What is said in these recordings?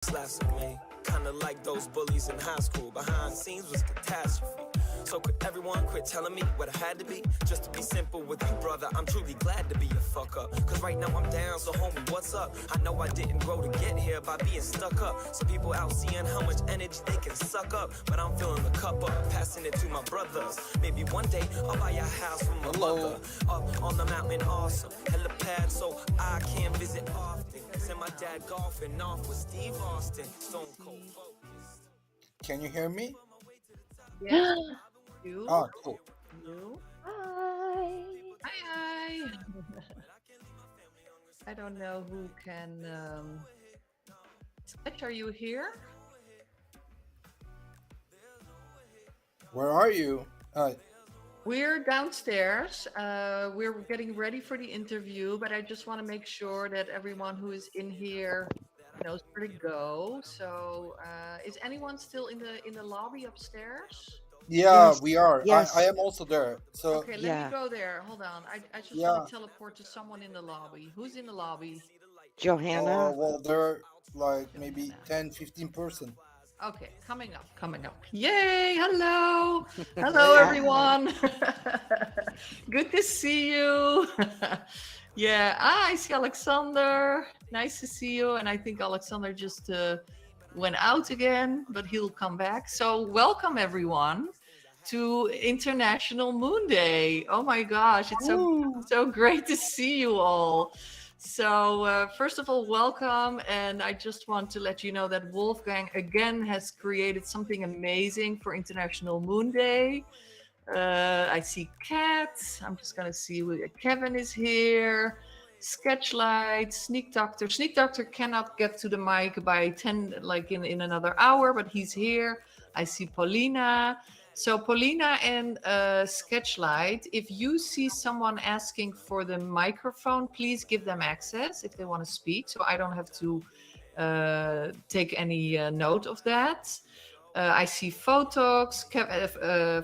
Laughs at me, kinda like those bullies in high school. Behind the scenes was catastrophe. So could everyone quit telling me what I had to be? Just to be simple with you, brother, I'm truly glad to be a fuck up. Cause right now I'm down, so homie, what's up? I know I didn't grow to get here by being stuck up. Some people out seeing how much energy they can suck up, but I'm filling the cup up, passing it to my brothers. Maybe one day I'll buy a house from my mother. Up on the mountain, awesome. Helipad, so I can visit often. Send my dad golfing off with Steve Austin. Stone Cold focused. Can you hear me? Yes, you. Ah, cool. You. Hi. Hi, hi. I don't know who can. Stretch, are you here? Where are you? We're downstairs. We're getting ready for the interview, but I just want to make sure that everyone who is in here knows where to go. So, is anyone still in the lobby upstairs? Yeah, Yes. we are. I Yes. am also there. So Okay, let me Yeah. go there. Hold on. I just yeah. want to teleport to someone in the lobby. Who's in the lobby? Johanna. Well, there are like maybe Johanna. 10-15%. Okay, coming up, coming up. Yay! Hello, hello, Hey, Hi. everyone. Good to see you. Yeah, I see Alexander. Nice to see you. And I think Alexander just went out again, but he'll come back. So, welcome everyone to International Moon Day. Oh my gosh, it's woo! so great to see you all. So, first of all, welcome. And I just want to let you know that Wolfgang again has created something amazing for International Moon Day. I see Kat. I'm just going to see Kevin is here. Sketchlight, Sneak Doctor. Sneak Doctor cannot get to the mic by 10, like in another hour, but he's here. I see Paulina. So Paulina and Sketchlight, if you see someone asking for the microphone, please give them access if they want to speak, so I don't have to take any note of that. I see Photox.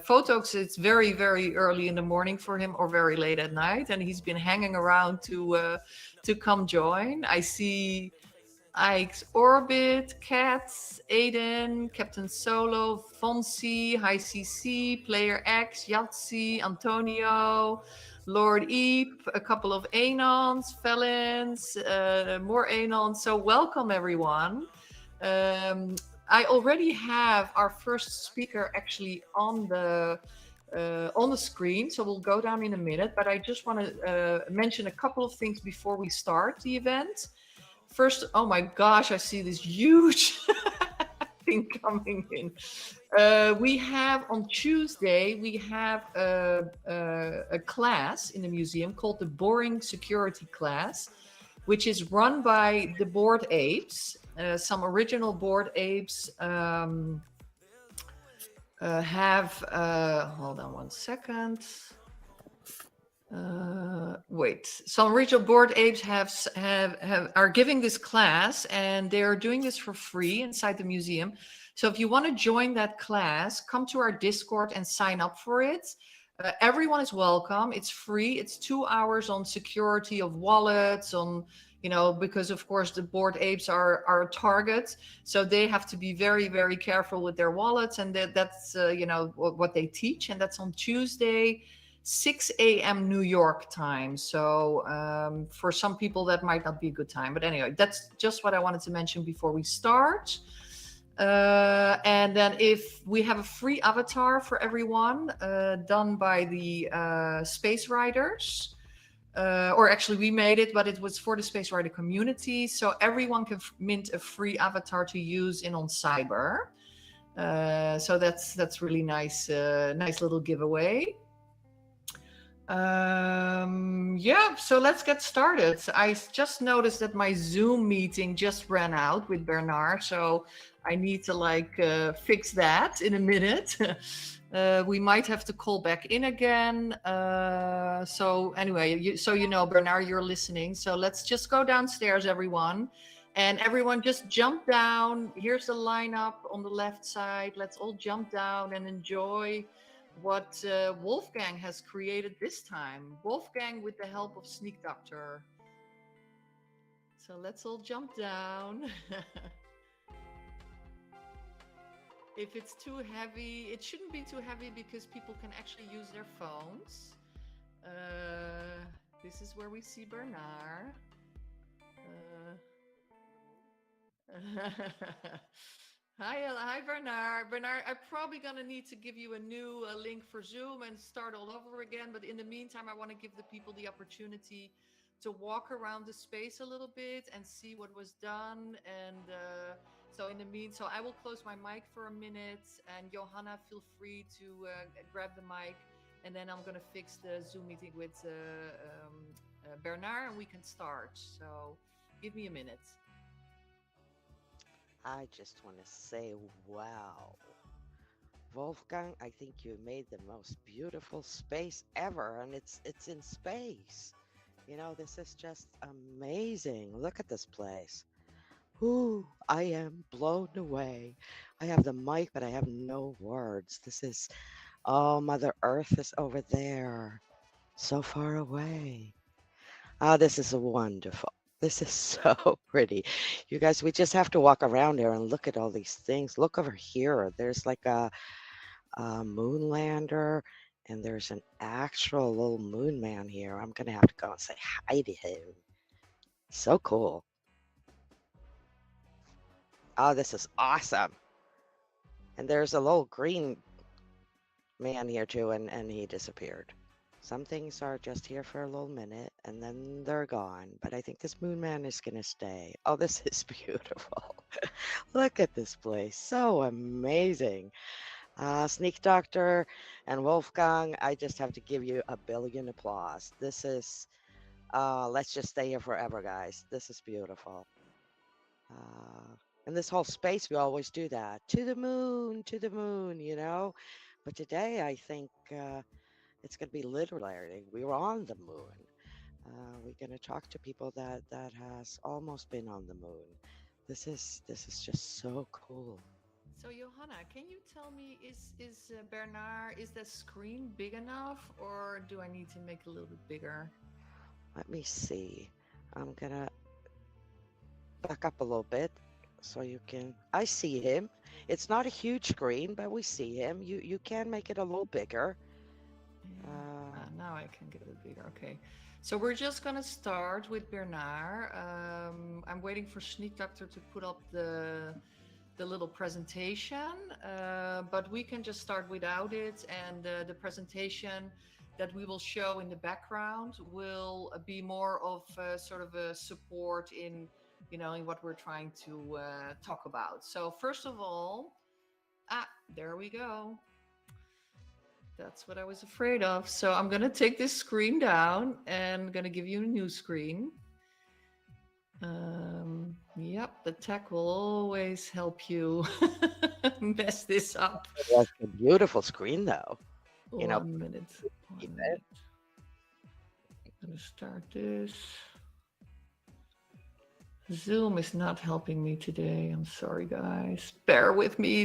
Photox, it's very, very early in the morning for him or very late at night, and he's been hanging around to come join. I see Ike's Orbit, Cats, Aiden, Captain Solo, Fonzie, High CC, Player X, Yahtzee, Antonio, Lord Eep, a couple of Anons, Felons, more Anons. So welcome everyone. I already have our first speaker actually on the screen, so we'll go down in a minute. But I just want to mention a couple of things before we start the event. First, oh my gosh, I see this huge thing coming in. We have on Tuesday, we have a class in the museum called the Boring Security class, which is run by the Bored Apes. Some original Bored Apes have, hold on one second. Wait, some original Bored Apes are giving this class, and they're doing this for free inside the museum. So if you want to join that class, come to our Discord and sign up for it. Everyone is welcome. It's free. It's 2 hours on security of wallets, on because of course the Bored Apes are a target, so they have to be very, very careful with their wallets, and that's what they teach, and that's on Tuesday, 6 a.m. New York time. So for some people that might not be a good time, but anyway, that's just what I wanted to mention before we start. And then if we have a free avatar for everyone done by the Space Riders. Or actually we made it, but it was for the Space Rider community. So everyone can mint a free avatar to use on Cyber. So that's really nice, nice little giveaway. Yeah, so let's get started. I just noticed that my Zoom meeting just ran out with Bernard, so I need to fix that in a minute. We might have to call back in again. So anyway, Bernard, you're listening. So let's just go downstairs, everyone. And everyone just jump down. Here's the lineup on the left side. Let's all jump down and enjoy what Wolfgang has created this time. Wolfgang with the help of Sneak Doctor. So let's all jump down. If it's too heavy, it shouldn't be too heavy because people can actually use their phones. This is where we see Bernard. Hi, Bernard. Bernard, I'm probably gonna need to give you a new link for Zoom and start all over again. But in the meantime, I want to give the people the opportunity to walk around the space a little bit and see what was done. And so I will close my mic for a minute. And Johanna, feel free to grab the mic, and then I'm gonna fix the Zoom meeting with Bernard, and we can start. So give me a minute. I just want to say, wow. Wolfgang, I think you made the most beautiful space ever, and it's in space. You know, this is just amazing. Look at this place. Ooh, I am blown away. I have the mic, but I have no words. Oh, Mother Earth is over there, so far away. Ah, this is wonderful. This is so pretty. You guys, we just have to walk around here and look at all these things. Look over here. There's like a moon lander, and there's an actual little moon man here. I'm going to have to go and say hi to him. So cool. Oh, this is awesome. And there's a little green man here too, and he disappeared. Some things are just here for a little minute and then they're gone. But I think this moon man is going to stay. Oh, this is beautiful. Look at this place. So amazing. Sneak Doctor and Wolfgang, I just have to give you a billion applause. This is, let's just stay here forever, guys. This is beautiful. And this whole space, we always do that. To the moon, you know. But today, I think it's going to be literally, we were on the moon. We're going to talk to people that has almost been on the moon. This is just so cool. So Johanna, can you tell me, is Bernard, is the screen big enough, or do I need to make it a little bit bigger? Let me see. I'm gonna back up a little bit so you can. I see him. It's not a huge screen, but we see him. You can make it a little bigger. Now I can get it bigger. Okay. So we're just gonna start with Bernard. I'm waiting for Sneak Doctor to put up the little presentation, but we can just start without it. And the presentation that we will show in the background will be more of sort of a support in, you know, in what we're trying to talk about. So first of all, there we go. That's what I was afraid of. So I'm going to take this screen down and I'm going to give you a new screen. Yep, the tech will always help you mess this up. That's a beautiful screen, though. You know, One minute. I'm going to start this. Zoom is not helping me today. I'm sorry, guys. Bear with me.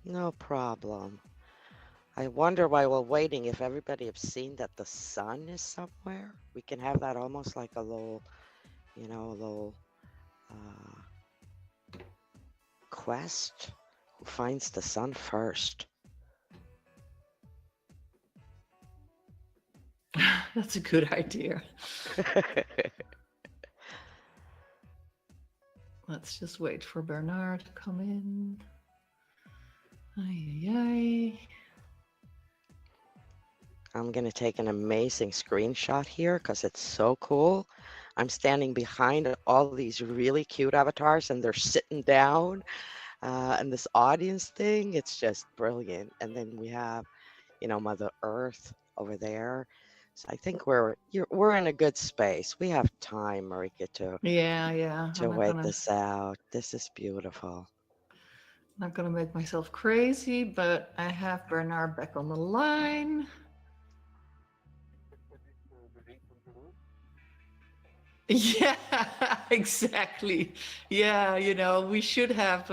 No problem. I wonder while we're waiting if everybody have seen that the sun is somewhere. We can have that almost like a little, you know, a little quest. Who finds the sun first? That's a good idea. Let's just wait for Bernard to come in. Ay. I'm going to take an amazing screenshot here because it's so cool. I'm standing behind all these really cute avatars and they're sitting down. And this audience thing, it's just brilliant. And then we have, you know, Mother Earth over there. So I think we're in a good space. We have time, Marika, to wait this out. This is beautiful. Not gonna make myself crazy, but I have Bernard back on the line. Yeah, exactly. Yeah, you know, we should have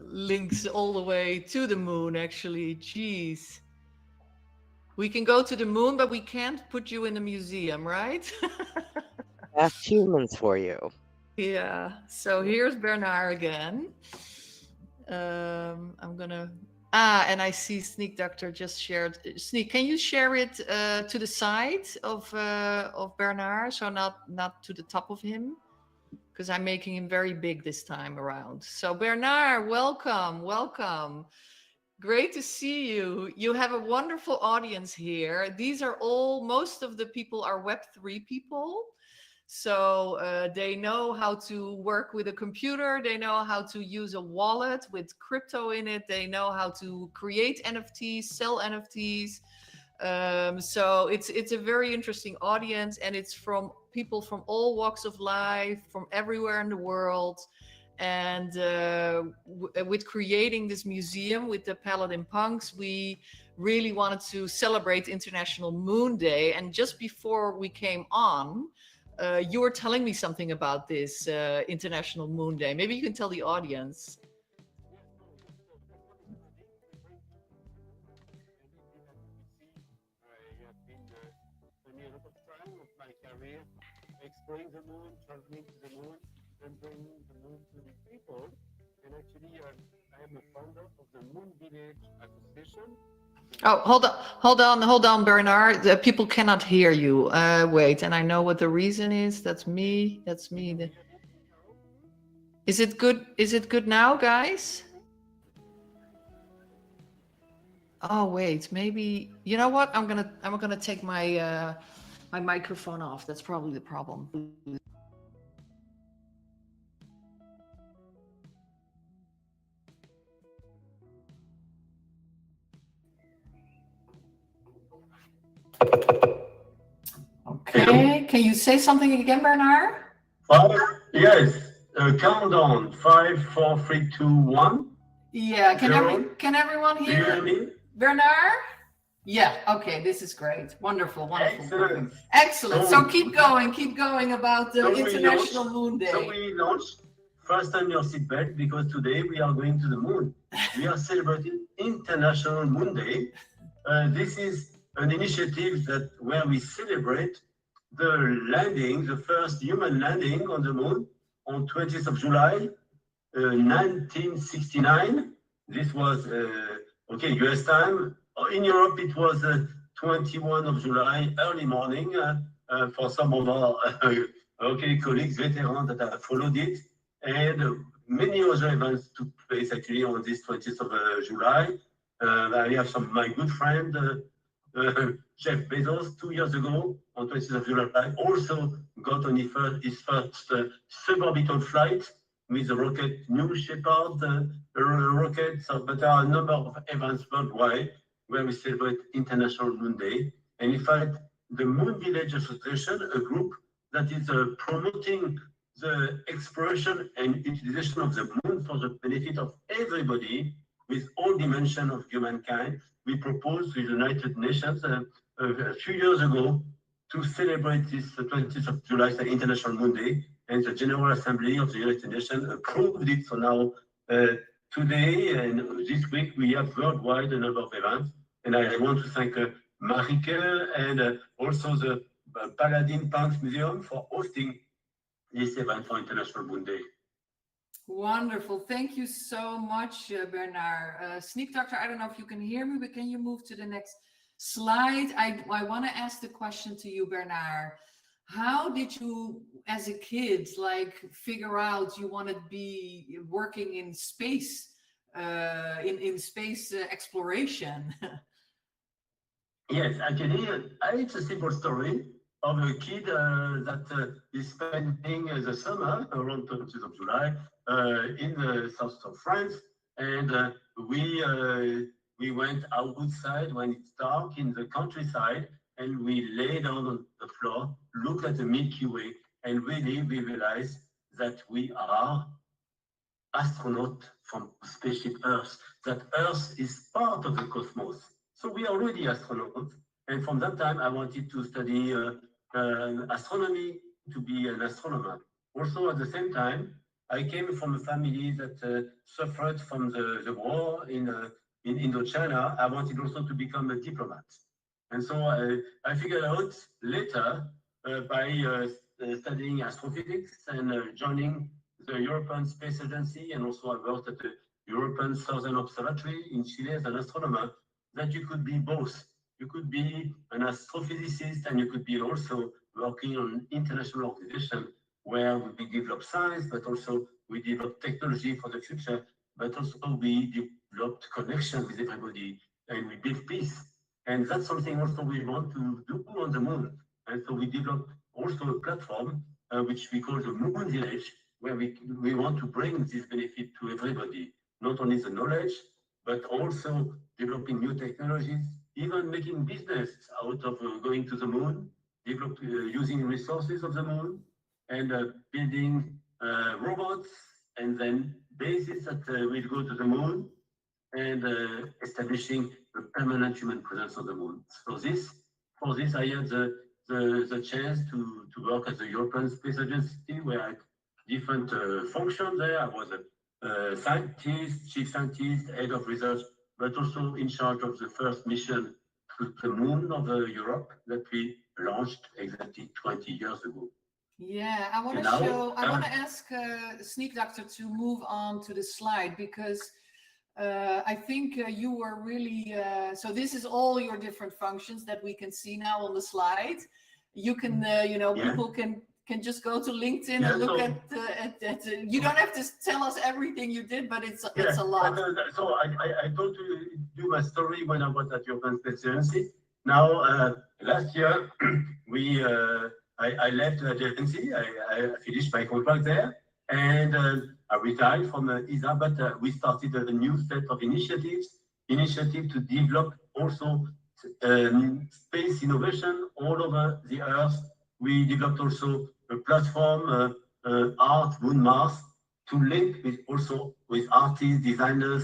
links all the way to the moon, actually. Jeez. We can go to the moon, but we can't put you in a museum, right? That's humans for you. Yeah. So here's Bernard again. I'm gonna. And I see Sneak Doctor just shared. Sneak, can you share it to the side of Bernard, so not to the top of him, because I'm making him very big this time around. So Bernard, welcome, welcome. Great to see you. You have a wonderful audience here. These are all, most of the people are Web3 people. So they know how to work with a computer. They know how to use a wallet with crypto in it. They know how to create NFTs, sell NFTs. So it's a very interesting audience, and it's from people from all walks of life, from everywhere in the world. And with creating this museum with the Paladin Punks, we really wanted to celebrate International Moon Day. And just before we came on, you were telling me something about this International Moon Day. Maybe you can tell the audience. Exploring the moon, traveling to the moon, and bringing the moon to the people. And actually, I am a founder of the Moon Village Association. Oh, hold on, Bernard. The people cannot hear you. Wait, and I know what the reason is. That's me. That's me. Is it good? Is it good now, guys? Oh, wait. Maybe you know what? I'm gonna take my my microphone off. That's probably the problem. Okay. Can you say something again, Bernard? Yes. Countdown. 5, 4, 3, 2, 1. Yeah. Can everyone Do you hear hear me? Bernard? Yeah. Okay. This is great. Wonderful. Wonderful. Excellent. Perfect. Excellent. So keep going about the So we International launched- Moon Day. So we launched. Fasten your seatbelt because today we are going to the moon. We are celebrating International Moon Day. This is an initiative where we celebrate the landing, the first human landing on the moon on 20th of July, 1969. This was US time. In Europe, it was 21 of July, early morning. For some of our colleagues, veterans that have followed it. And many other events took place actually on this 20th of July. I have my good friend, Jeff Bezos, 2 years ago on 20th of July, also got on his first suborbital flight with the rocket New Shepard rocket. But there are a number of events worldwide where we celebrate International Moon Day. And in fact, the Moon Village Association, a group that is promoting the exploration and utilization of the moon for the benefit of everybody with all dimensions of humankind. We proposed to the United Nations a few years ago to celebrate this 20th of July, the International Moon Day, and the General Assembly of the United Nations approved it. So now, today and this week, we have worldwide a number of events. And I want to thank Marike and also the Paladin Punks Museum for hosting this event for International Moon Day. Wonderful. Thank you so much, Bernard. Sneak Doctor, I don't know if you can hear me, but can you move to the next slide? I want to ask the question to you, Bernard. How did you, as a kid, figure out you want to be working in space, in space exploration? Yes, actually, it's a simple story of a kid that is spending the summer around 20th of July in the south of France, and we went outside when it's dark in the countryside, and we lay down on the floor, looked at the Milky Way, and really we realized that we are astronauts from spaceship Earth, that Earth is part of the cosmos. So we are already astronauts, and from that time I wanted to study astronomy, to be an astronomer. Also, at the same time, I came from a family that suffered from the war in Indochina. I wanted also to become a diplomat. And so I figured out later by studying astrophysics and joining the European Space Agency, and also I worked at the European Southern Observatory in Chile as an astronomer, that you could be both. You could be an astrophysicist and you could be also working on an international organization where we develop science, but also we develop technology for the future, but also we developed connection with everybody and we build peace. And that's something also we want to do on the moon. And so we developed also a platform which we call the Moon Village, where we want to bring this benefit to everybody, not only the knowledge, but also developing new technologies, even making business out of going to the moon, using resources of the moon, and building robots, and then bases that will go to the moon, and establishing a permanent human presence on the moon. So for this, I had the chance to work at the European Space Agency, where I had different functions there. I was a scientist, chief scientist, head of research, but also in charge of the first mission to the moon of Europe that we launched exactly 20 years ago. Yeah, I want to Now, show, I want to ask Sneak Doctor to move on to the slide, because I think you were really, so this is all your different functions that we can see now on the slide. You can, you know, Yeah. people can just go to LinkedIn Yeah, and look so- at you don't have to tell us everything you did, but it's a lot. So I told you my story when I was at European Space Agency. Now, last year, I left the agency. I finished my contract there, and I retired from ESA. But we started a new set of initiative to develop also space innovation all over the Earth. We developed also a platform, Art Moon Mars, to link with artists, designers,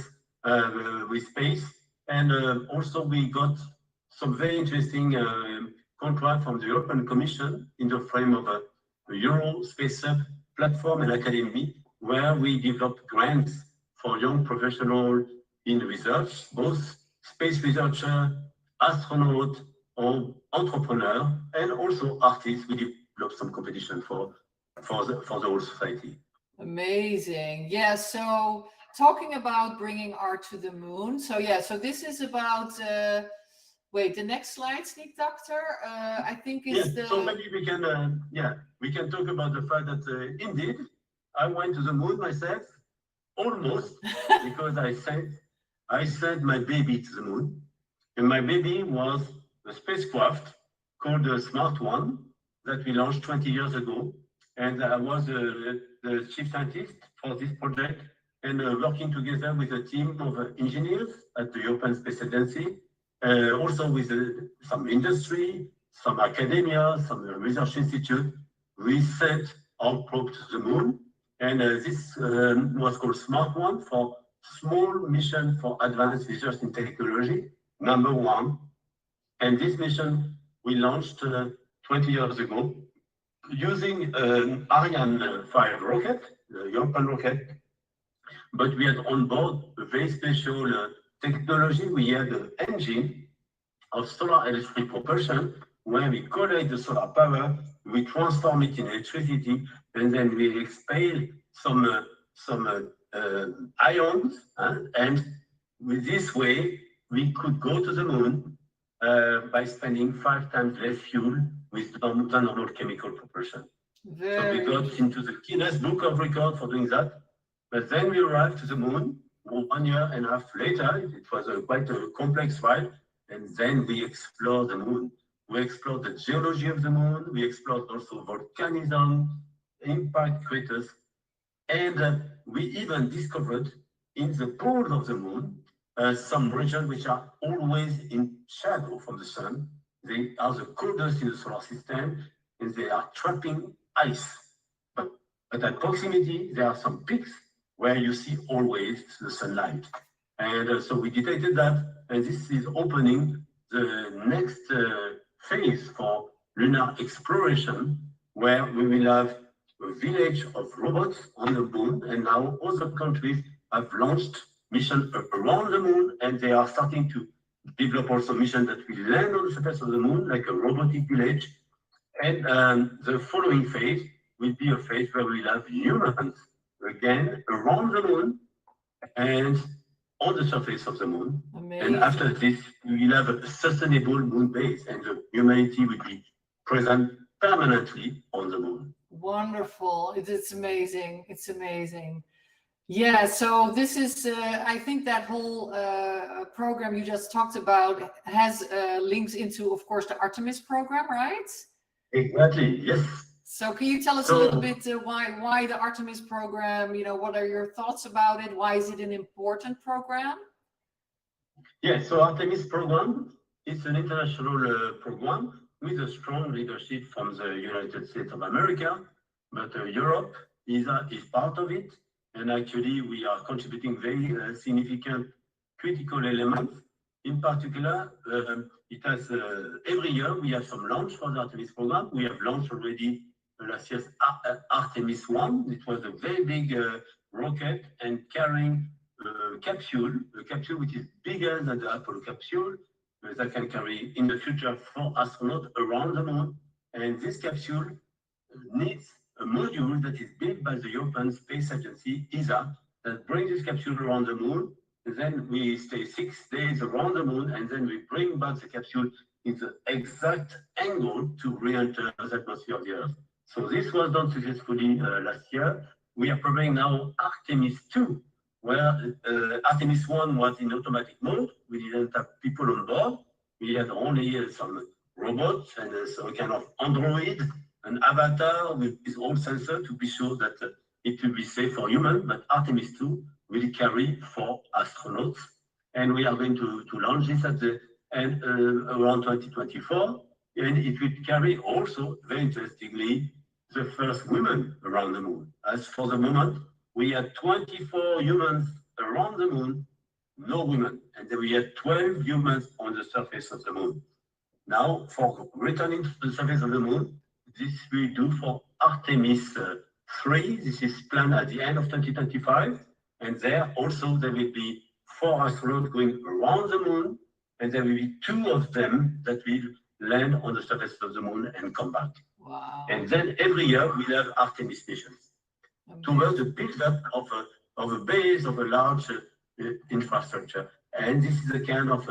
with space. And also we got some very interesting contract from the European Commission in the frame of a Euro Space Hub platform and academy, where we developed grants for young professionals in research, both space researcher, astronaut, or entrepreneur, and also artists. We developed some competition for the whole society. Amazing. Yeah, so talking about bringing art to the moon. So yeah, so this is about, wait, the next slide, Sneak Doctor, I think is the... So maybe we can talk about the fact that indeed, I went to the moon myself, almost, because I sent my baby to the moon. And my baby was a spacecraft called the Smart One that we launched 20 years ago. And I was the chief scientist for this project, and working together with a team of engineers at the European Space Agency, also with some industry, some academia, some research institute. We sent our probe to the moon, and this was called Smart One, for small mission for advanced research in technology, #1. And this mission we launched 20 years ago, using an Ariane 5 rocket, the European rocket, but we had on board a very special technology. We had an engine of solar electric propulsion, where we collect the solar power, we transform it in electricity, and then we expel some ions, and with this way, we could go to the moon by spending 5 times less fuel with than normal chemical propulsion. So we got into the Guinness Book of Records for doing that. But then we arrived to the moon 1 year and a half later. It was quite a complex ride. And then we explored the moon. We explored the geology of the moon. We explored also volcanism, impact craters. And we even discovered in the poles of the moon some regions which are always in shadow from the sun. They are the coldest in the solar system, and they are trapping ice. But at proximity, there are some peaks where you see always the sunlight. And so we detected that, and this is opening the next phase for lunar exploration, where we will have a village of robots on the moon, and now other countries have launched missions around the moon, and they are starting to develop also missions that will land on the surface of the moon, like a robotic village. And the following phase will be a phase where we'll have humans again around the moon and on the surface of the moon. Amazing. And after this, we will have a sustainable moon base, and the humanity will be present permanently on the moon. Wonderful. It's amazing. It's amazing. Yeah, so this is, I think that whole program you just talked about has links into, of course, the Artemis program, right? Exactly, yes. So can you tell us a little bit why the Artemis program, you know, what are your thoughts about it? Why is it an important program? Yeah, so Artemis program is an international program with a strong leadership from the United States of America, but Europe is part of it. And actually, we are contributing very significant critical elements. In particular, it has every year we have some launch for the Artemis program. We have launched already last year's Artemis 1. It was a very big rocket and carrying a capsule which is bigger than the Apollo capsule that can carry in the future 4 astronauts around the moon. And this capsule needs a module that is built by the European Space Agency, ESA, that brings this capsule around the moon. And then we stay 6 days around the moon, and then we bring back the capsule in the exact angle to re-enter the atmosphere of the Earth. So this was done successfully last year. We are preparing now Artemis 2, where Artemis 1 was in automatic mode. We didn't have people on board. We had only some robots and some kind of android, an avatar with his own sensor to be sure that it will be safe for humans. But Artemis 2 will carry 4 astronauts. And we are going to launch this at the end around 2024. And it will carry also, very interestingly, the first women around the moon. As for the moment, we had 24 humans around the moon, no women. And then we had 12 humans on the surface of the moon. Now, for returning to the surface of the moon, this we do for Artemis 3. This is planned at the end of 2025. And there also, there will be 4 astronauts going around the moon. And there will be 2 of them that will land on the surface of the moon and come back. Wow. And then every year we'll have Artemis missions towards the build-up of a base of a large infrastructure. And this is a kind of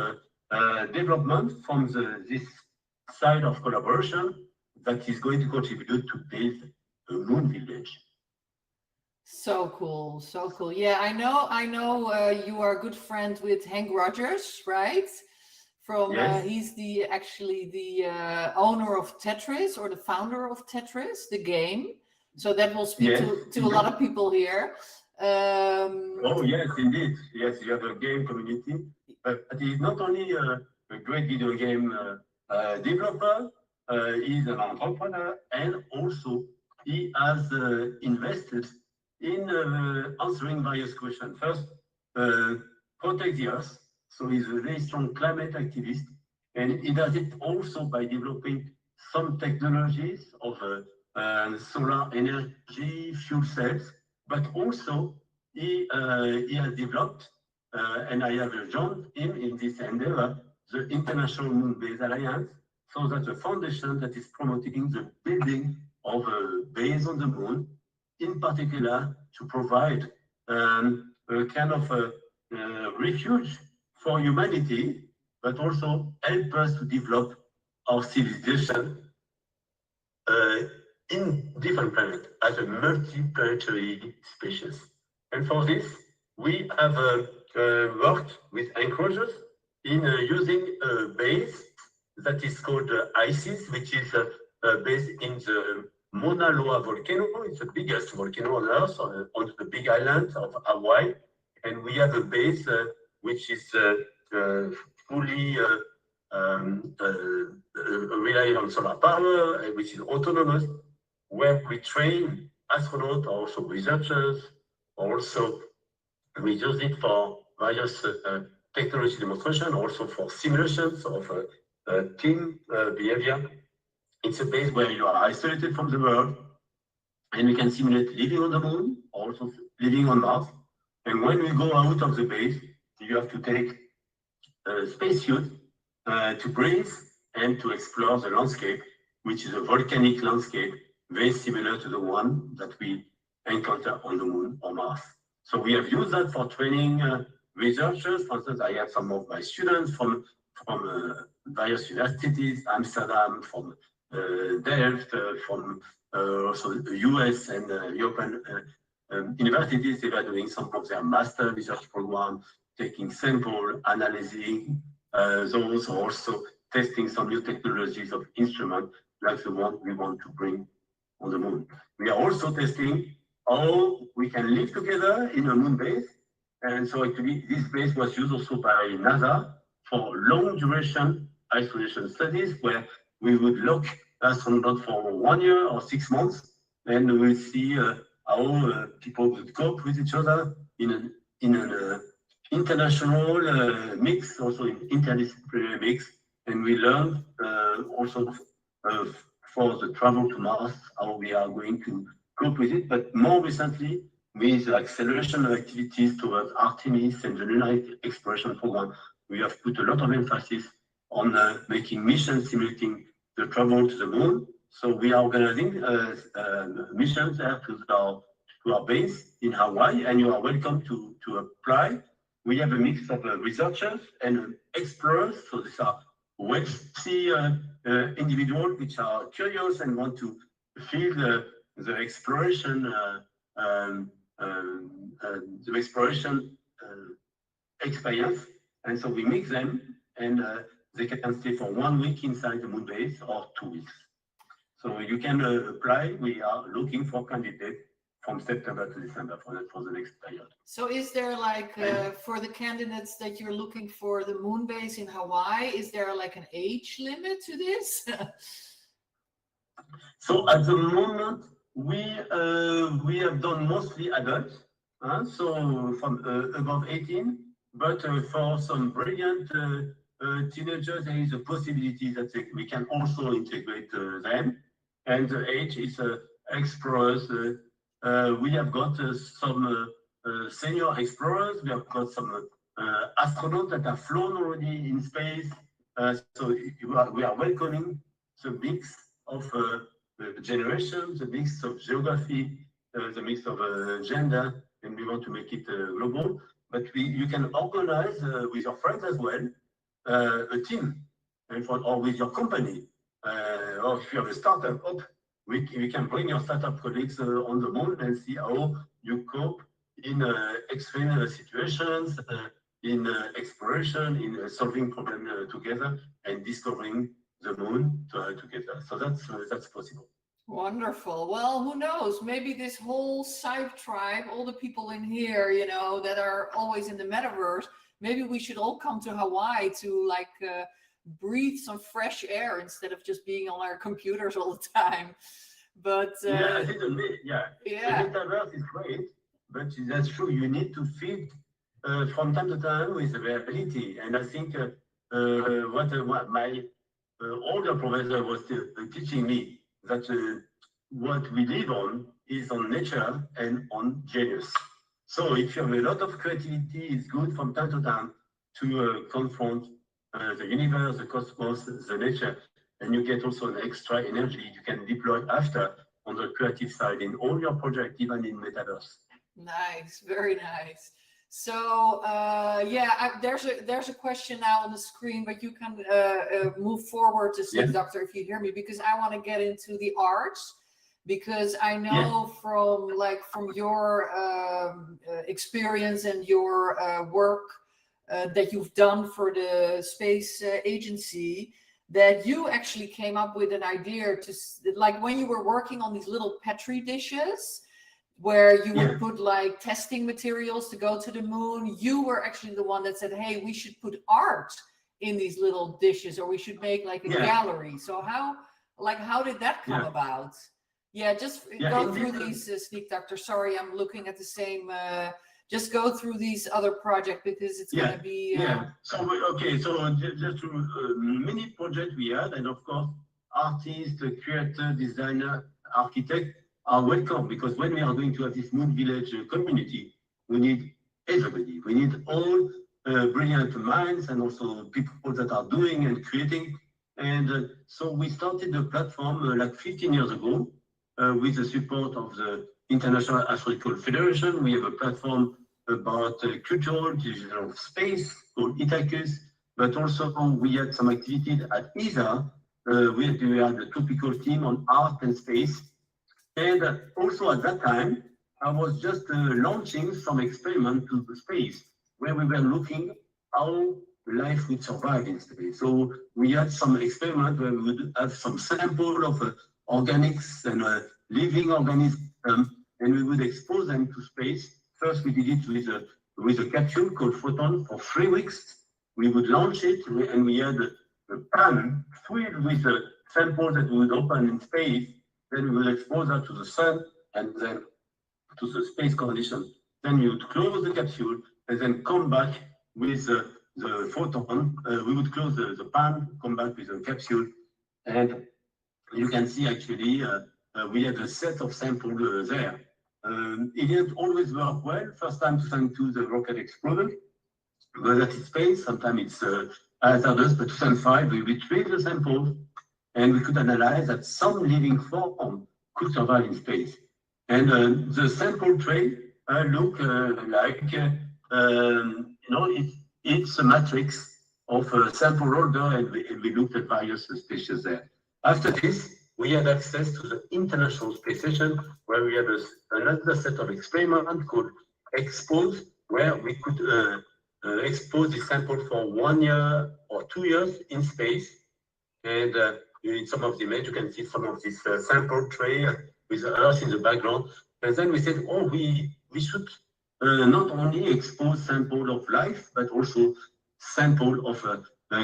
development from this side of collaboration that is going to contribute to build a moon village. So cool, so cool. Yeah, I know. You are a good friend with Hank Rogers, right? From Yes. He's actually the owner of Tetris, or the founder of Tetris, the game. So that will speak Yes. to a lot of people here. Oh yes, indeed. Yes, you have a game community, but he's not only a great video game developer, he's an entrepreneur, and also he has invested in answering various questions. First, protect the Earth. So he's a very strong climate activist, and he does it also by developing some technologies of solar energy, fuel cells, but also he has developed, and I have joined him in this endeavor, the International Moon Base Alliance. So that's a foundation that is promoting the building of a base on the moon, in particular to provide a kind of refuge for humanity, but also help us to develop our civilization in different planets as a multi-planetary species. And for this, we have worked with Hank Rogers in using a base that is called ISIS, which is based in the Mauna Loa volcano. It's the biggest volcano on Earth, on the big island of Hawaii. And we have a base which is fully relying on solar power, which is autonomous, where we train astronauts, also researchers, also we use it for various technology demonstration, also for simulations of team behavior. It's a base where you are isolated from the world, and we can simulate living on the moon, also living on Mars. And when we go out of the base, you have to take a spacesuit to breathe and to explore the landscape which is a volcanic landscape, very similar to the one that we encounter on the moon or Mars. So we have used that for training researchers. For instance, I have some of my students from various universities, Amsterdam, from Delft, from also the US and European universities. They were doing some of their master research program, taking sample, analyzing those, also testing some new technologies of instruments like the one we want to bring on the moon. We are also testing how we can live together in a moon base. And so actually this base was used also by NASA for long duration isolation studies where we would lock astronauts for 1 year or 6 months, and we'll see how people would cope with each other in an international mix, also in interdisciplinary mix. And we learned also for the travel to Mars, how we are going to cope with it. But more recently, with the acceleration of activities towards Artemis and the lunar exploration program, we have put a lot of emphasis on making missions simulating the travel to the moon. So we are organizing missions there to our base in Hawaii, and you are welcome to apply. We have a mix of researchers and explorers. So these are wealthy individuals which are curious and want to feel the exploration experience. And so we mix them, and they can stay for 1 week inside the moon base or 2 weeks. So you can apply. We are looking for candidates from September to December for the next period. So is there like, for the candidates that you're looking for the moon base in Hawaii, is there like an age limit to this? So at the moment, we have done mostly adults, so from above 18, but for some brilliant teenagers, there is a possibility that we can also integrate them. And the age is explorers. We have got some senior explorers. We have got some astronauts that have flown already in space. So we are welcoming the mix of generations, the mix of geography, the mix of gender, and we want to make it global. But you can organize with your friends as well a team, or with your company, or if you have a startup, we can bring your startup colleagues on the moon and see how you cope in extreme situations, in exploration, in solving problems together, and discovering the moon together. So that's possible. Wonderful. Well, who knows? Maybe this whole Cybe tribe, all the people in here, you know, that are always in the metaverse, maybe we should all come to Hawaii to like breathe some fresh air instead of just being on our computers all the time. But yeah, the metaverse is great, but that's true. You need to feed from time to time with reality. And I think what my older professor was teaching me, that what we live on is on nature and on genius. So if you have a lot of creativity, it's good from time to time to confront the universe, the cosmos, the nature, and you get also an extra energy you can deploy after on the creative side in all your projects, even in metaverse. Nice, very nice. So there's a question now on the screen, but you can move forward to Sleep Doctor if you hear me, because I want to get into the arts, because I know from your experience and your work that you've done for the space agency, that you actually came up with an idea to, like, when you were working on these little Petri dishes, where you would put like testing materials to go to the moon, you were actually the one that said, hey, we should put art in these little dishes, or we should make like a gallery. So how did that come about? Just go through these, Sneak Doctor. Sorry, I'm looking at the same, just go through these other projects, because it's going to be... So just many projects we had, and of course, artists, creator, designer, architect, are welcome, because when we are going to have this Moon Village community, we need everybody. We need all brilliant minds and also people that are doing and creating And so we started the platform like 15 years ago with the support of the International Astronautical Federation. We have a platform about cultural digital space called Itacus, but also we had some activities at ESA. We had a topical team on art and space. And also at that time, I was just launching some experiment to the space where we were looking how life would survive in space. So we had some experiment where we would have some sample of organics and living organisms, and we would expose them to space. First, we did it with a capsule called Photon for 3 weeks. We would launch it, and we had a pan filled with samples that we would open in space. Then we would expose that to the sun and then to the space conditions. Then you would close the capsule and then come back with the photon. We would close the pan, come back with the capsule, and you can see actually we had a set of samples there. It didn't always work well. First time 2002, the rocket exploded because at its space, sometimes it's hazardous, but 2005, we retrieved the samples and we could analyze that some living form could survive in space. And the sample tray look like, it's a matrix of a sample order, and we looked at various species there. After this, we had access to the International Space Station, where we had another set of experiments called Expose, where we could expose the sample for 1 year or 2 years in space. And in some of the image, you can see some of this sample tray with the Earth in the background. And then we said, oh, we should not only expose sample of life, but also sample of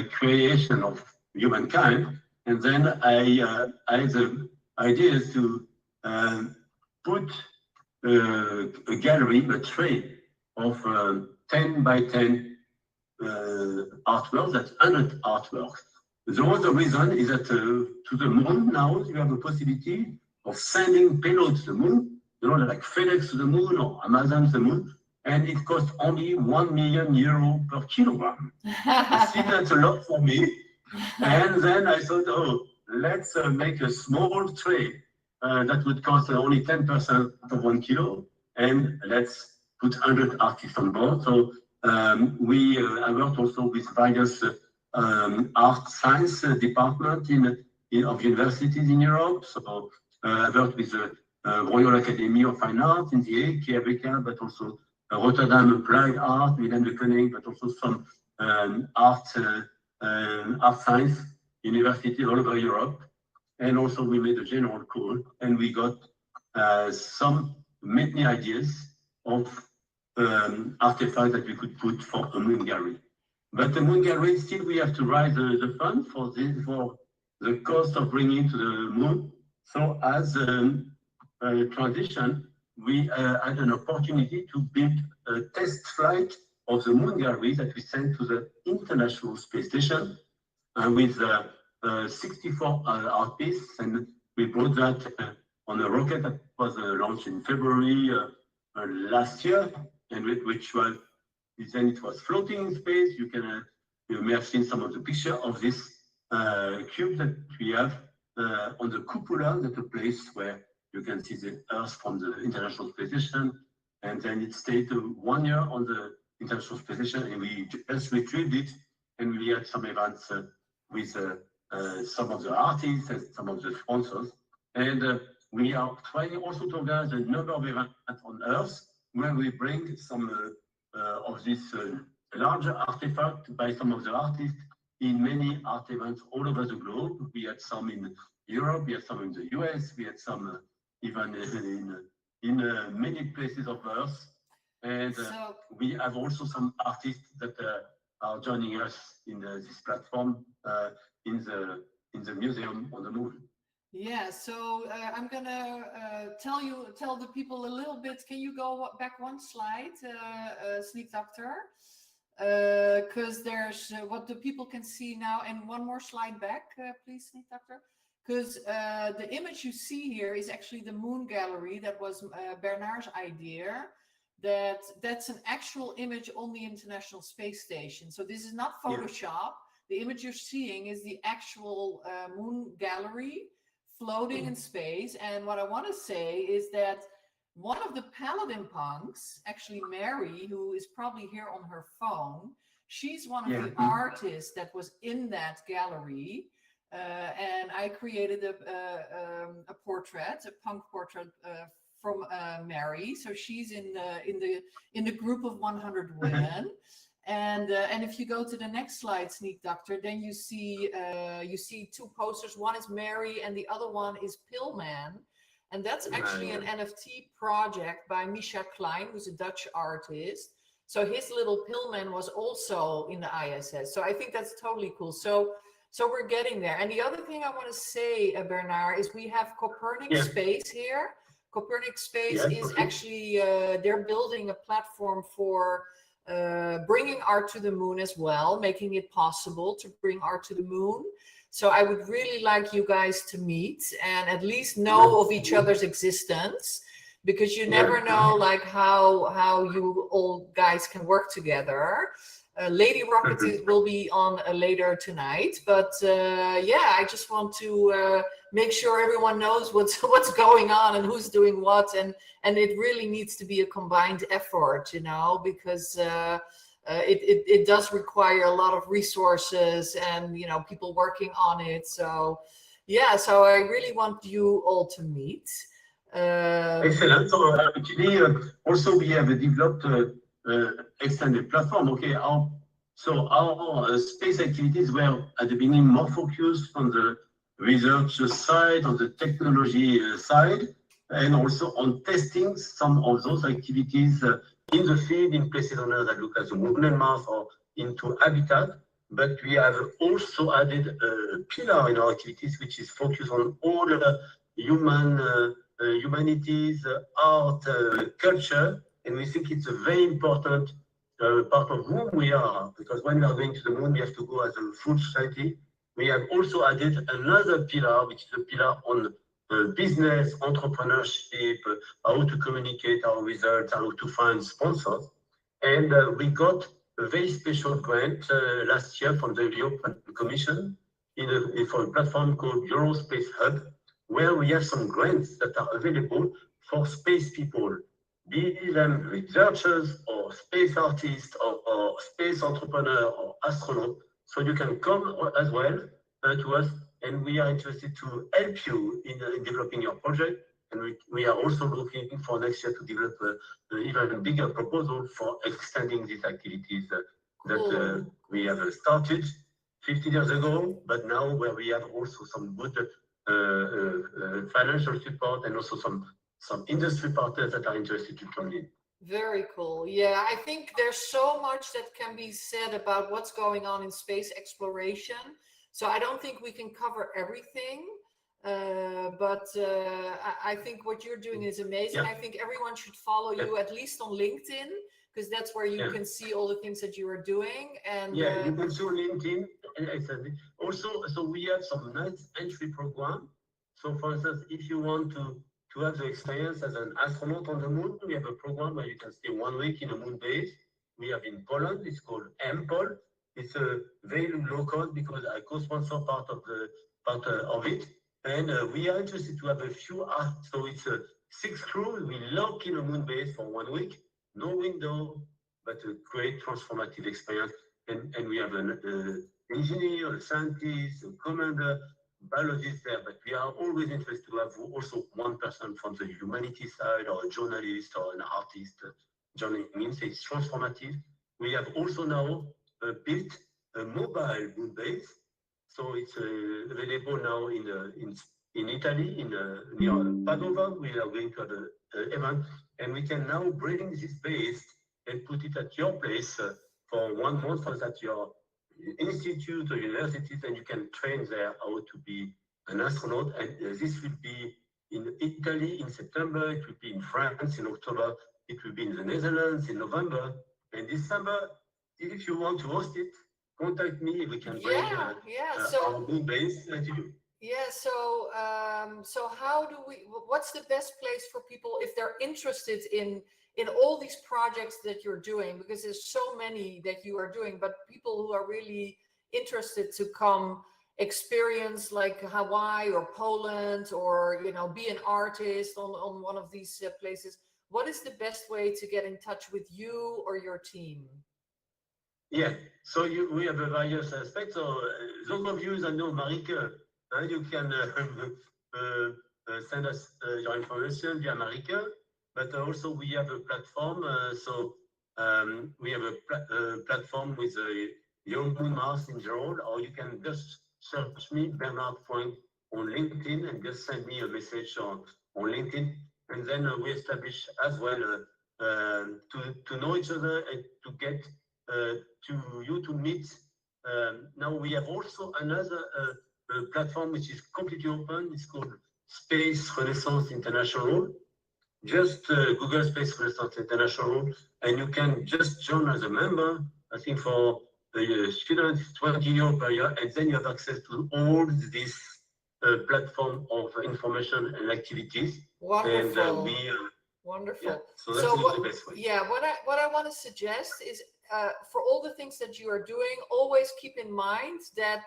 creation of humankind. And then I had the idea to put a gallery, a tray of 10 by 10 artworks, that's 100 artworks. The other reason is that to the moon now, you have a possibility of sending payloads to the moon, like FedEx to the moon or Amazon to the moon, and it costs only €1 million per kilogram. See, that's a lot for me. And then I thought, oh, let's make a small tray that would cost only 10% of 1 kilo, and let's put 100 artists on board. So I worked also with various art science department of universities in Europe. So I worked with the Royal Academy of Fine Arts in The Hague, KRBK, but also Rotterdam Applied Art, Willem de Kooning, but also some art science universities all over Europe. And also we made a general call, and we got many ideas of artifacts that we could put for a moon gallery. But the moon gallery, still we have to raise the fund for the cost of bringing it to the moon. So as a transition, we had an opportunity to build a test flight of the moon gallery that we sent to the International Space Station with 64 artists, and we brought that on a rocket that was launched in February last year, and which was then it was floating in space. You may have seen some of the picture of this cube that we have on the cupola, that's a place where you can see the Earth from the International Space Station, and then it stayed 1 year on the International Space Station, and we just retrieved it, and we had some events with some of the artists and some of the sponsors, and we are trying also to organize a number of events on Earth where we bring some of this larger artifact by some of the artists in many art events all over the globe. We had some in Europe, we had some in the US, we had some even in many places of Earth. And we have also some artists that are joining us in this platform in the museum on the moon. Yeah, so I'm gonna tell the people a little bit. Can you go back one slide, Sneak Doctor? Because there's what the people can see now, and one more slide back, please, Sneak Doctor. Because the image you see here is actually the moon gallery. That was Bernard's idea. That's an actual image on the International Space Station. So this is not Photoshop. the image you're seeing is the actual moon gallery floating in space. And what I want to say is that one of the Paladin punks, actually Mary, who is probably here on her phone, she's one of the artists that was in that gallery. And I created a portrait, a punk portrait from Mary. So she's in the group of 100 women. And if you go to the next slide, Sneak Doctor, then you see two posters. One is Mary, and the other one is Pillman. And that's actually an NFT project by Misha Klein, who's a Dutch artist. So his little Pillman was also in the ISS. So I think that's totally cool. So we're getting there. And the other thing I want to say, Bernard, is we have Copernic Space here. Copernic Space is actually, they're building a platform for bringing art to the moon as well, making it possible to bring art to the moon. So I would really like you guys to meet and at least know of each other's existence, because you never know like how you all guys can work together. Lady Rocket will be on later tonight, but I just want to make sure everyone knows what's going on and who's doing what, and it really needs to be a combined effort, because it does require a lot of resources and people working on it. So I really want you all to meet. Excellent. So actually, also we have developed extended platform. Okay, our space activities were at the beginning more focused on the research side, on the technology side, and also on testing some of those activities in the field, in places on Earth that look at the moon and Mars or into habitat. But we have also added a pillar in our activities, which is focused on all the humanities, art, culture. And we think it's a very important part of who we are, because when we are going to the moon, we have to go as a full society. We have also added another pillar, which is a pillar on business, entrepreneurship, how to communicate our results, how to find sponsors. And we got a very special grant last year from the European Commission for a platform called Eurospace Hub, where we have some grants that are available for space people, be them researchers or space artists or space entrepreneur or astronaut. So you can come as well to us, and we are interested to help you in developing your project. And we are also looking for next year to develop an even bigger proposal for extending these activities that we have started 15 years ago, but now where we have also some good financial support and also some industry partners that are interested to join in. Very cool. Yeah, I think there's so much that can be said about what's going on in space exploration. So I don't think we can cover everything, but I think what you're doing is amazing. I think everyone should follow you at least on LinkedIn, because that's where you can see all the things that you are doing. And you can see on LinkedIn. Also, so we have some nice entry program. So for instance, if you want to have the experience as an astronaut on the moon, we have a program where you can stay 1 week in a moon base. We have in Poland, it's called MPOL. It's a very low cost because I co-sponsor part of it. And we are interested to have a few arts. So it's 6 crew. We lock in a moon base for 1 week, no window, but a great transformative experience. And we have an engineer, a scientist, a commander, biologist there, but we are always interested to have also one person from the humanities side, or a journalist or an artist. Journey means it's transformative. We have also now built a mobile moon base, so it's available now in Italy, near Padova. We are going to have an event, and we can now bring this base and put it at your place for 1 month, so that your institute or universities, and you can train there how to be an astronaut. And this will be in Italy in September, it will be in France in October, it will be in the Netherlands in November, and December. If you want to host it, contact me. We can bring our moon base to you. Yeah, so how do what's the best place for people if they're interested in all these projects that you're doing, because there's so many that you are doing, but people who are really interested to come experience like Hawaii or Poland, or be an artist on one of these places, what is the best way to get in touch with you or your team? Yeah, so we have various aspects. So those of you that know Marike, you can send us your information via Marike, but also we have a platform. We have a platform with Young Moon Mars in general, or you can just search me, Bernard Freund, on LinkedIn, and just send me a message on LinkedIn. And then we establish as well to know each other and to get to meet. Now we have also another platform which is completely open. It's called Space Renaissance International. Just Google Space Renaissance International, and you can just join as a member. I think for the students, 20 euros per year, and then you have access to all this platform of information and activities. Wonderful. And wonderful. Yeah, so that's the best way. Yeah, what I want to suggest is for all the things that you are doing, always keep in mind that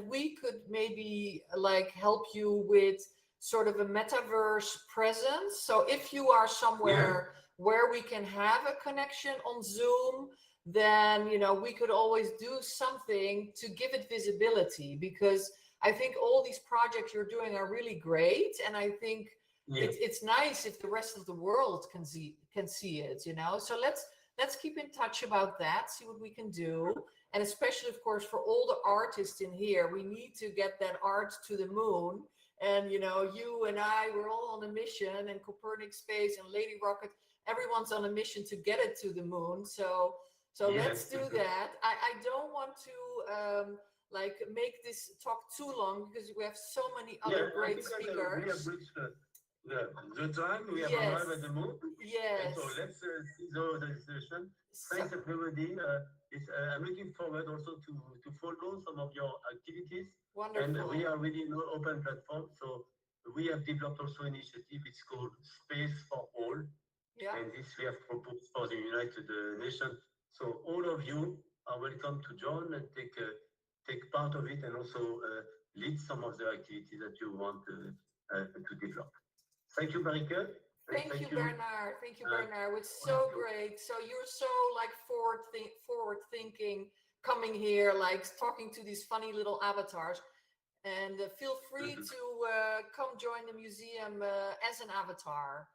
we could maybe like help you with sort of a metaverse presence. So if you are somewhere where we can have a connection on Zoom, then we could always do something to give it visibility, because I think all these projects you're doing are really great, and I think it's nice if the rest of the world can see it, So let's keep in touch about that, see what we can do. And especially, of course, for all the artists in here, we need to get that art to the moon. And, you and I, we're all on a mission, and Copernic Space and Lady Rocket, everyone's on a mission to get it to the moon. So let's do that. I don't want to make this talk too long, because we have so many other great speakers. We have reached the time. We have arrived at the moon. Yes. And so let's see the session. Thanks, everybody. I'm looking forward also to follow some of your activities. Wonderful. And we are really an open platform. So we have developed also an initiative. It's called Space for All. Yeah. And this we have proposed for the United Nations. So all of you are welcome to join and take part of it, and also lead some of the activities that you want to develop. Thank you, Marike. Thank you, Bernard. Thank you, Bernard. It was so great. So you're so forward thinking, coming here, talking to these funny little avatars. And feel free to come join the museum as an avatar.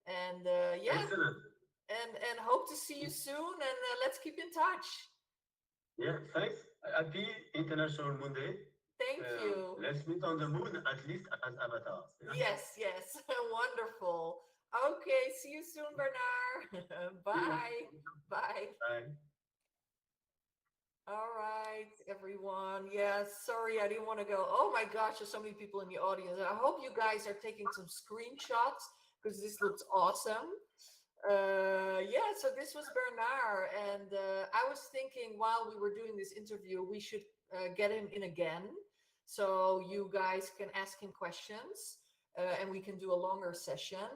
And Excellent. And hope to see you soon. And let's keep in touch. Yeah, thanks. Happy International Moon Day. Thank you. Let's meet on the moon, at least as avatars. Yeah? Yes. Wonderful. Okay, see you soon, Bernard. Bye. Bye. Bye. All right, everyone. Yeah, sorry, I didn't want to go. Oh my gosh, there's so many people in the audience. I hope you guys are taking some screenshots, because this looks awesome. So this was Bernard, and I was thinking while we were doing this interview, we should get him in again, so you guys can ask him questions, and we can do a longer session.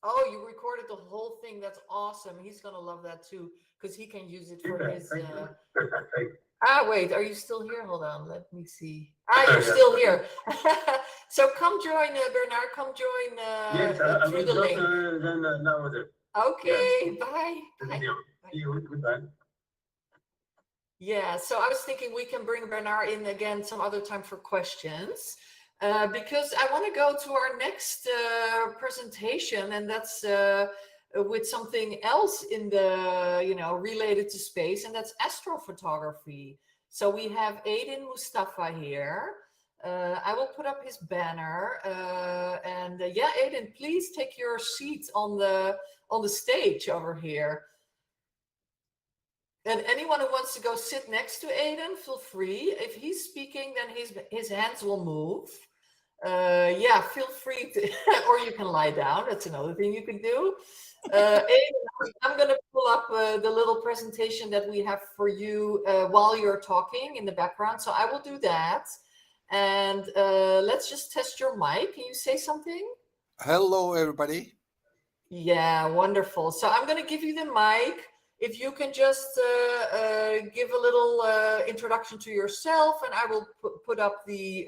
Oh, you recorded the whole thing. That's awesome. He's gonna love that too, because he can use it for his wait, are you still here? Hold on, let me see. You're still here. So come join, Bernard. Come join through the link. Okay, bye. Bye. See you. Goodbye. Yeah, so I was thinking we can bring Bernard in again some other time for questions, because I want to go to our next presentation, and that's with something else in the, related to space, and that's astrophotography. So we have Aiden Mustafa here. I will put up his banner, and Aiden, please take your seat on the stage over here. And anyone who wants to go sit next to Aiden, feel free. If he's speaking, then his hands will move. Feel free to, or you can lie down. That's another thing you can do. Aiden, I'm going to pull up the little presentation that we have for you while you're talking in the background. So I will do that. And let's just test your mic. Can you say something? Hello, everybody. Yeah, wonderful. So I'm going to give you the mic. if you can just give a little introduction to yourself, and I will put up the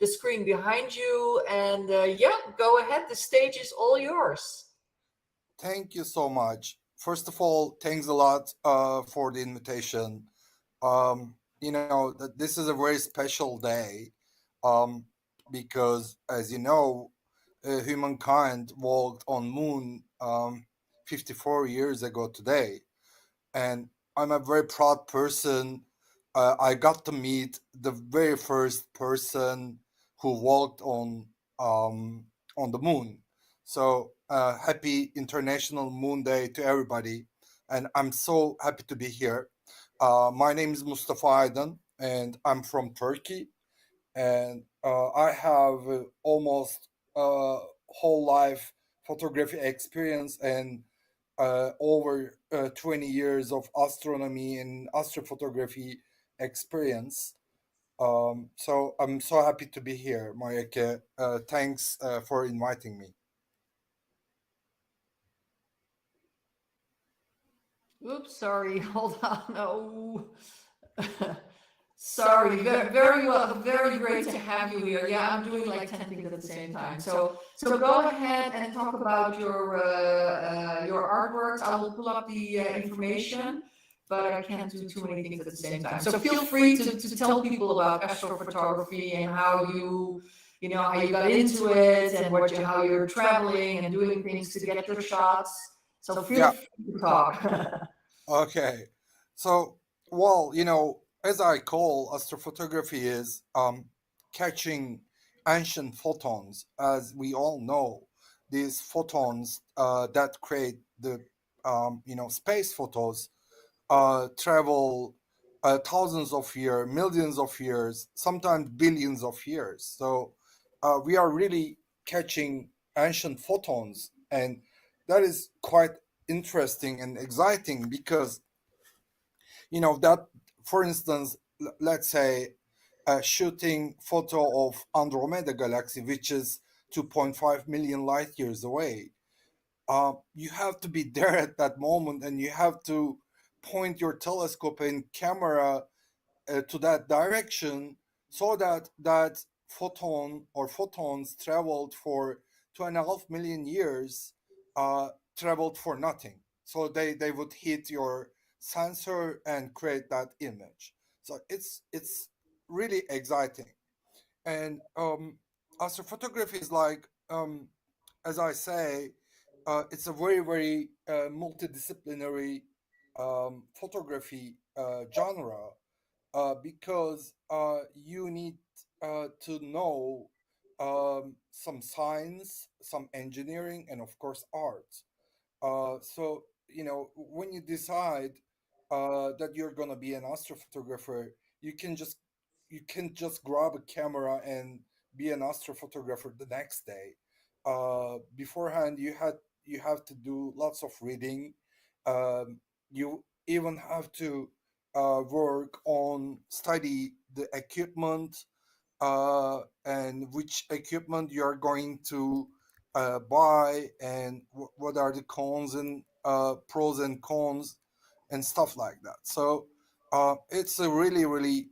screen behind you. And yeah, go ahead. The stage is all yours. Thank you so much. First of all, thanks a lot for the invitation. This is a very special day because, as you know, humankind walked on moon 54 years ago today, and I'm a very proud person. I got to meet the very first person who walked on the moon. So happy International Moon Day to everybody, and I'm so happy to be here. My name is Mustafa Aydın, and I'm from Turkey, and I have almost whole life photography experience and over 20 years of astronomy and astrophotography experience. So I'm so happy to be here, Mayeke. Thanks for inviting me. Oops, sorry. Hold on. Oh. Sorry. Very well. Very great to have you here. Yeah, I'm doing like 10 things at the same time. So go ahead and talk about your artworks. I will pull up the information, but I can't do too many things at the same time. So feel free to tell people about astrophotography and how you know how you got into it and how you're traveling and doing things to get your shots. So feel free to talk. Okay. So, well, as I call astrophotography is catching ancient photons. As we all know, these photons that create the space photos travel thousands of years, millions of years, sometimes billions of years. So we are really catching ancient photons, and that is quite interesting and exciting because that, for instance, let's say a shooting photo of Andromeda galaxy, which is 2.5 million light years away. You have to be there at that moment, and you have to point your telescope and camera to that direction so that that photon or photons traveled for 2.5 million years traveled for nothing. So they would hit your sensor and create that image. So it's really exciting. And astrophotography is like, as I say, it's a very, very multidisciplinary photography genre because you need to know some science, some engineering, and of course art. So when you decide that you're gonna be an astrophotographer, you can just grab a camera and be an astrophotographer the next day. Beforehand, you have to do lots of reading. You even have to work on study the equipment and which equipment you are going to buy, and what are the cons and pros and cons and stuff like that. So it's a really, really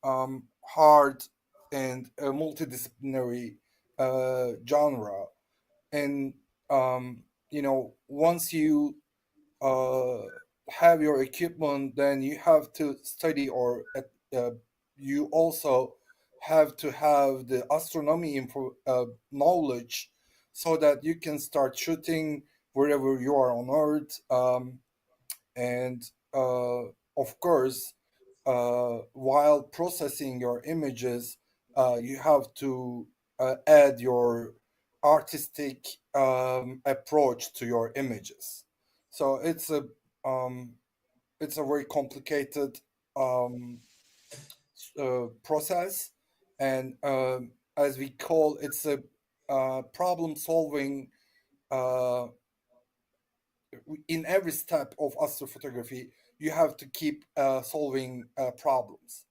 hard and multidisciplinary genre. And once you have your equipment, then you have to study, or you also have to have the astronomy knowledge so that you can start shooting wherever you are on Earth. And of course, while processing your images, you have to add your artistic approach to your images. So it's a very complicated process, and as we call it's a problem solving. In every step of astrophotography, you have to keep solving problems.